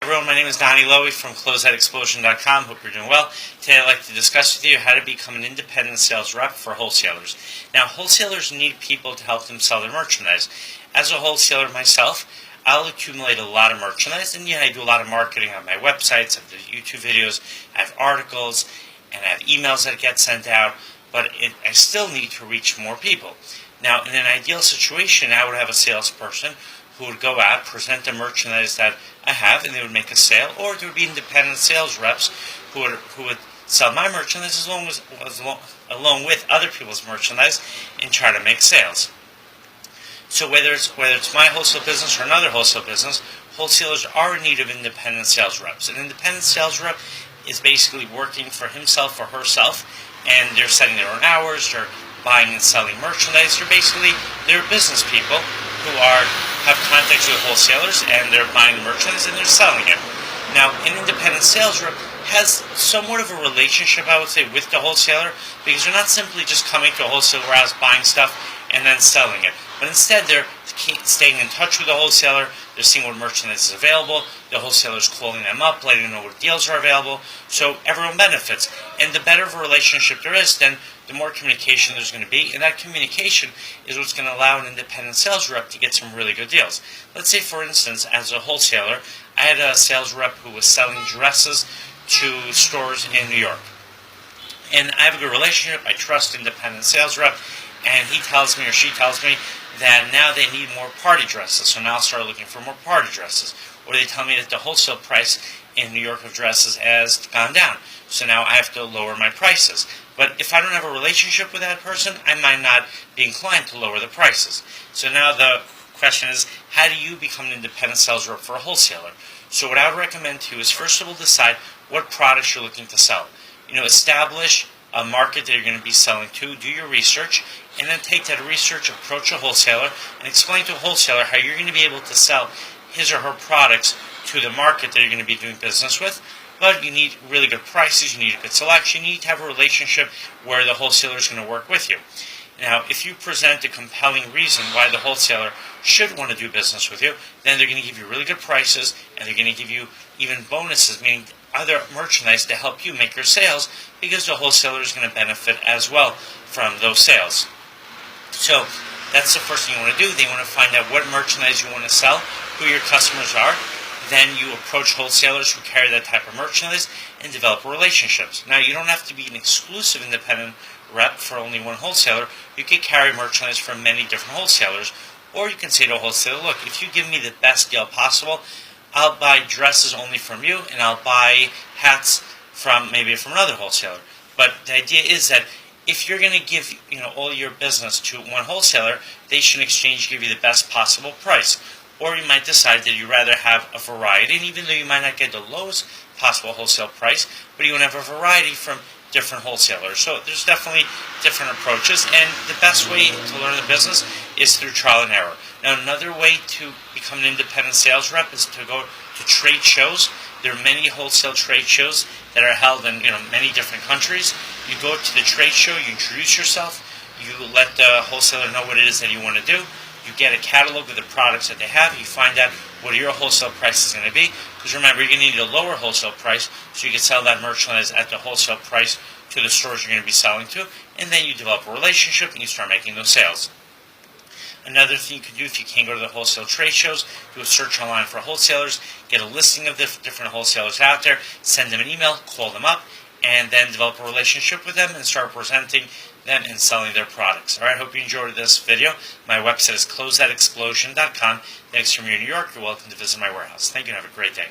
everyone, my name is Donnie Lowy from Closeout Hope you're doing well. Today I'd like to discuss with you how to become an independent sales rep for wholesalers. Now, wholesalers need people to help them sell their merchandise. As a wholesaler myself, I'll accumulate a lot of merchandise, and I do a lot of marketing on my websites, I have the YouTube videos, I have articles, and I have emails that get sent out, but I still need to reach more people. Now, in an ideal situation, I would have a salesperson who would go out, present the merchandise that I have, and they would make a sale, or there would be independent sales reps who would sell my merchandise along with other people's merchandise and try to make sales. So whether it's my wholesale business or another wholesale business, wholesalers are in need of independent sales reps. An independent sales rep is basically working for himself or herself, and they're setting their own hours, they're buying and selling merchandise. They're business people who have contacts with wholesalers, and they're buying the merchandise and they're selling it. Now, an independent sales rep has somewhat of a relationship, I would say, with the wholesaler, because they're not simply just coming to a wholesale warehouse, buying stuff, and then selling it. But instead, they're staying in touch with the wholesaler, they're seeing what merchandise is available, the wholesaler's calling them up, letting them know what deals are available, so everyone benefits. And the better of a relationship there is, then the more communication there's going to be, and that communication is what's going to allow an independent sales rep to get some really good deals. Let's say, for instance, as a wholesaler, I had a sales rep who was selling dresses to stores in New York. And I have a good relationship, I trust independent sales rep, and he tells me or she tells me that now they need more party dresses, so now I'll start looking for more party dresses. Or they tell me that the wholesale price in New York of dresses has gone down, so now I have to lower my prices. But if I don't have a relationship with that person, I might not be inclined to lower the prices. So now the question is, how do you become an independent sales rep for a wholesaler? So what I would recommend to you is, first of all, decide what products you're looking to sell. Establish a market that you're going to be selling to, do your research, and then take that research, approach a wholesaler, and explain to a wholesaler how you're going to be able to sell his or her products to the market that you're going to be doing business with. But you need really good prices, you need a good selection, you need to have a relationship where the wholesaler is going to work with you. Now, if you present a compelling reason why the wholesaler should want to do business with you, then they're going to give you really good prices, and they're going to give you even bonuses, meaning other merchandise to help you make your sales, because the wholesaler is going to benefit as well from those sales. So that's the first thing you want to do. They want to find out what merchandise you want to sell, who your customers are. Then you approach wholesalers who carry that type of merchandise and develop relationships. Now, you don't have to be an exclusive independent rep for only one wholesaler. You could carry merchandise from many different wholesalers. Or you can say to a wholesaler, look, if you give me the best deal possible, I'll buy dresses only from you, and I'll buy hats from another wholesaler. But the idea is that if you're going to give all your business to one wholesaler, they should in exchange give you the best possible price. Or you might decide that you'd rather have a variety, and even though you might not get the lowest possible wholesale price, but you want to have a variety from different wholesalers. So there's definitely different approaches, and the best way to learn the business is through trial and error. Now, another way to become an independent sales rep is to go to trade shows. There are many wholesale trade shows that are held in many different countries. You go to the trade show, you introduce yourself, you let the wholesaler know what it is that you want to do. You get a catalog of the products that they have. You find out what your wholesale price is going to be. Because remember, you're going to need a lower wholesale price so you can sell that merchandise at the wholesale price to the stores you're going to be selling to. And then you develop a relationship and you start making those sales. Another thing you can do if you can't go to the wholesale trade shows, do a search online for wholesalers, get a listing of the different wholesalers out there, send them an email, call them up, and then develop a relationship with them and start presenting them and selling their products. All right, hope you enjoyed this video. My website is closeoutexplosion.com. Thanks from here in New York. You're welcome to visit my warehouse. Thank you and have a great day.